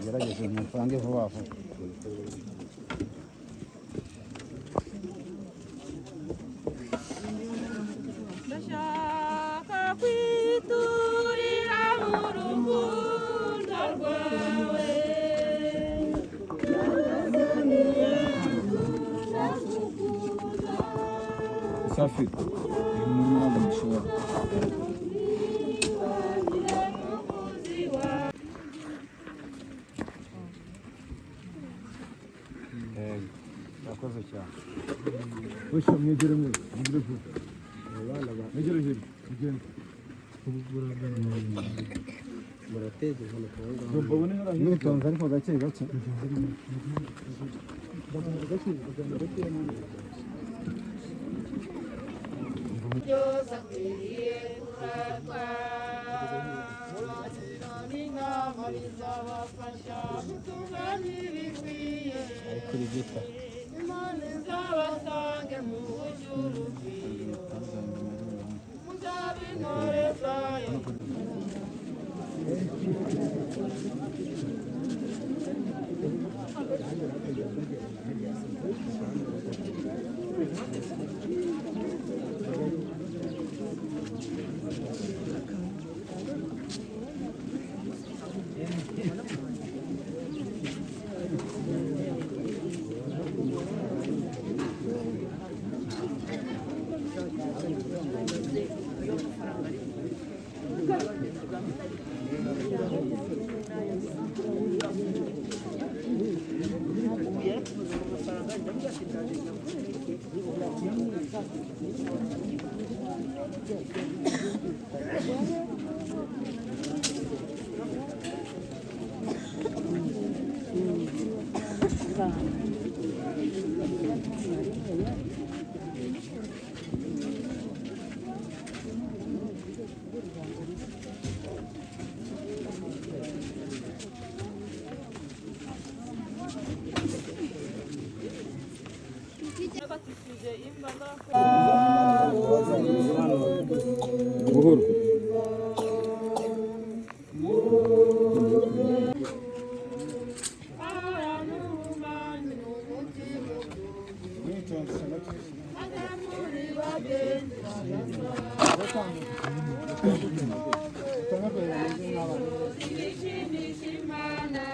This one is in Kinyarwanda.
gerageze mupange vuba vuba. Ndashaka kwiturira mu rukundo rwawe safi umuntu mushobora yakoze cyane Hoş mwegere mwe mwegere ku wala ba mwegere hiri mugende murateze hano twanga mbabone hara nitonze ariko gake gake byose akwiriye kuratwa n'inama bizabafasha gutunganya ibikwiye kuri gita Imana izabasange mu buryo bukwiye muzabe intore zayo buhoro Imana